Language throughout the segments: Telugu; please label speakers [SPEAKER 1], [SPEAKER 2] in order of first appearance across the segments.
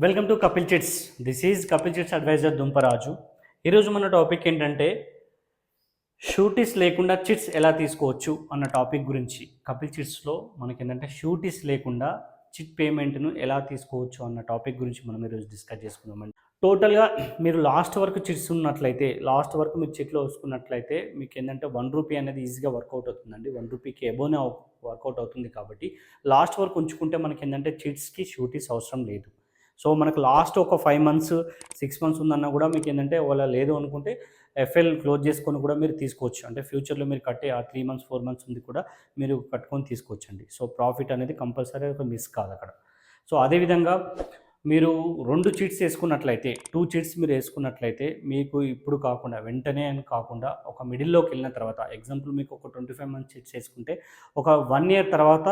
[SPEAKER 1] Welcome to Kapil Chits. This is Kapil Chits advisor Dumparaju. ఈరోజు మన టాపిక్ ఏంటంటే షూటీస్ లేకుండా చిట్స్ ఎలా తీసుకోవచ్చు అన్న టాపిక్ గురించి. కపిల్ చిట్స్లో మనకి ఏంటంటే షూటీస్ లేకుండా చిట్ పేమెంట్ను ఎలా తీసుకోవచ్చు అన్న టాపిక్ గురించి మనం ఈరోజు డిస్కస్ చేసుకుందామండి. టోటల్గా మీరు లాస్ట్ వరకు చిట్స్ ఉన్నట్లయితే, లాస్ట్ వరకు మీరు చిట్లో వేసుకున్నట్లయితే మీకు ఏంటంటే ₹1 అనేది ఈజీగా వర్కౌట్ అవుతుందండి. ₹1కి ఎబోనే వర్కౌట్ అవుతుంది కాబట్టి లాస్ట్ వరకు ఉంచుకుంటే మనకి ఏంటంటే చిట్స్కి షూటీస్ అవసరం లేదు. సో మనకు లాస్ట్ ఒక 5 మంత్స్ 6 మంత్స్ ఉందన్నా కూడా మీకు ఏంటంటే ఒకవేళ లేదు అనుకుంటే ఎఫ్ఎల్ క్లోజ్ చేసుకొని కూడా మీరు తీసుకోవచ్చు. అంటే ఫ్యూచర్లో మీరు కట్టే ఆ 3 మంత్స్ 4 మంత్స్ ఉంది కూడా మీరు కట్టుకొని తీసుకోవచ్చండి. సో ప్రాఫిట్ అనేది కంపల్సరీ ఒక మిస్ కాదు అక్కడ. సో అదేవిధంగా మీరు 2 చీట్స్ వేసుకున్నట్లయితే, 2 చీట్స్ మీరు వేసుకున్నట్లయితే మీకు ఇప్పుడు కాకుండా వెంటనే అని కాకుండా ఒక మిడిల్లోకి వెళ్ళిన తర్వాత, ఎగ్జాంపుల్ మీకు ఒక 25 మంత్స్ చీట్స్ వేసుకుంటే ఒక 1 ఇయర్ తర్వాత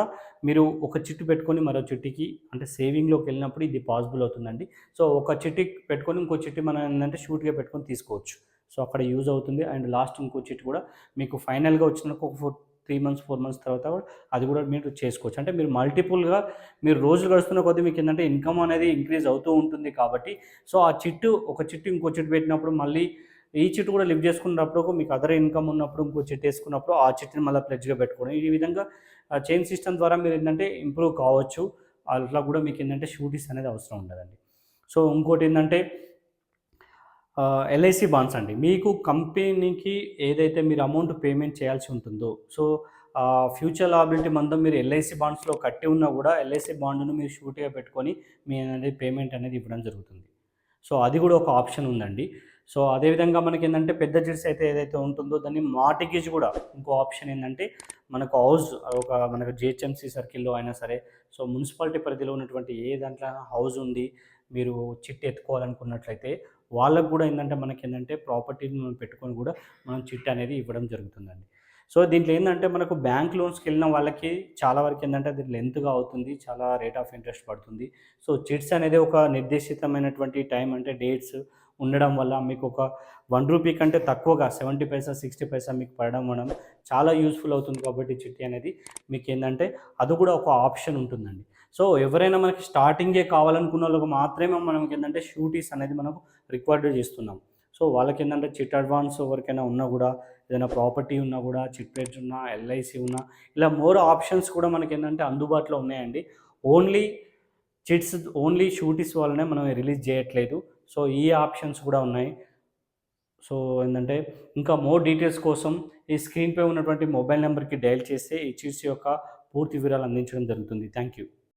[SPEAKER 1] మీరు ఒక చిట్టు పెట్టుకొని మరో చిట్టికి అంటే సేవింగ్లోకి వెళ్ళినప్పుడు ఇది పాసిబుల్ అవుతుందండి. సో ఒక చిట్టి పెట్టుకొని ఇంకో చిట్టి మనం ఏంటంటే షూట్గా పెట్టుకొని తీసుకోవచ్చు. సో అక్కడ యూజ్ అవుతుంది. అండ్ లాస్ట్ ఇంకో చిట్టి కూడా మీకు ఫైనల్గా వచ్చినాక ఒక 3 మంత్స్ 4 మంత్స్ తర్వాత అది కూడా మీరు చేసుకోవచ్చు. అంటే మీరు మల్టిపుల్గా మీరు రోజులు గడుస్తున్న కొద్దీ మీకు ఏంటంటే ఇన్కమ్ అనేది ఇంక్రీజ్ అవుతూ ఉంటుంది కాబట్టి, సో ఆ చిట్టు ఒక చిట్టు ఇంకో చిట్టు పెట్టినప్పుడు మళ్ళీ ఈ చిట్టు కూడా లిఫ్ట్ చేసుకున్నప్పుడు మీకు అదర్ ఇన్కమ్ ఉన్నప్పుడు ఇంకో చిట్టు వేసుకున్నప్పుడు ఆ చిట్టుని మళ్ళీ ప్లెడ్జ్గా పెట్టుకోవడం, ఈ విధంగా చైన్ సిస్టమ్ ద్వారా మీరు ఏంటంటే ఇంప్రూవ్ కావచ్చు. అట్లా కూడా మీకు ఏంటంటే షూటీస్ అనేది అవసరం ఉండదండి. సో ఇంకోటి ఏంటంటే ఎల్ఐసి బాండ్స్ అండి. మీకు కంపెనీకి ఏదైతే మీరు అమౌంట్ పేమెంట్ చేయాల్సి ఉంటుందో, సో ఫ్యూచర్ లయబిలిటీ మందం మీరు ఎల్ఐసి బాండ్స్‌లో కట్టి ఉన్నా కూడా ఎల్ఐసి బాండ్‌ను మీరు షూరిటీగా పెట్టుకొని మీ అనేది పేమెంట్ అనేది ఇవ్వడం జరుగుతుంది. సో అది కూడా ఒక ఆప్షన్ ఉందండి. సో అదేవిధంగా మనకేందంటే పెద్ద చిట్స్ అయితే ఏదైతే ఉంటుందో దాన్ని మార్టిగేజ్ కూడా ఇంకో ఆప్షన్ ఏందంటే మనకు హౌస్ మనకు జిహెచ్ఎంసీ సర్కిల్‌లో అయినా సరే, సో మున్సిపాలిటీ పరిధిలో ఉన్నటువంటి ఏ దాంట్లో హౌస్ ఉంది, మీరు చిట్ ఎత్తుకోవాలనుకున్నట్లయితే వాళ్ళకి కూడా ఏందంటే మనకేందంటే ప్రాపర్టీని మనం పెట్టుకొని కూడా మనం చిట్ అనేది ఇవ్వడం జరుగుతుందండి. సో దీంట్లో ఏందంటే మనకు బ్యాంక్ లోన్స్‌కెళ్ళిన వాళ్ళకి చాలా వరకు ఏందంటే అది లెంత్‌గా అవుతుంది. చాలా రేట్ ఆఫ్ ఇంట్రెస్ట్ పడుతుంది. సో చిట్స్ అనేది ఒక నిర్దేశితమైనటువంటి టైం అంటే డేట్స్ ఉండడం వల్ల మీకు ఒక ₹1 కంటే తక్కువగా 70 పైసా, 60 పైసా మీకు పడడం వలన చాలా యూజ్‌ఫుల్ అవుతుంది కాబట్టి చిట్టి అనేది మీకేందంటే అది కూడా ఒక ఆప్షన్ ఉంటుందండి. సో ఎవరైనా మనకి స్టార్టింగే కావాలనుకున్నోళ్ళకి మాత్రమే మనకేందంటే షూటీస్ అనేది మనకు రిక్వైర్డ్ చేస్తున్నాం. సో వాళ్ళకేందంటే చిట్ అడ్వాన్స్ ఎవరికైనా ఉన్నా కూడా, ఏదైనా ప్రాపర్టీ ఉన్నా కూడా, చిట్ పేర్స్ ఉన్నా, ఎల్ఐసి ఉన్నా, ఇలా మోర్ ఆప్షన్స్ కూడా మనకేందంటే అందుబాటులో ఉన్నాయండి. ఓన్లీ చిట్స్, ఓన్లీ షూటీస్ వల్లనే మనం రిలీజ్ చేయట్లేదు. సో ఈ ఆప్షన్స్ కూడా ఉన్నాయి. సో ఏందంటే ఇంకా మోర్ డీటెయిల్స్ కోసం ఈ స్క్రీన్‌పై ఉన్నటువంటి మొబైల్ నంబర్‌కి డయల్ చేస్తే ఈ చిట్స్ యొక్క పూర్తి వివరాలు అందించడం జరుగుతుంది. Thank you.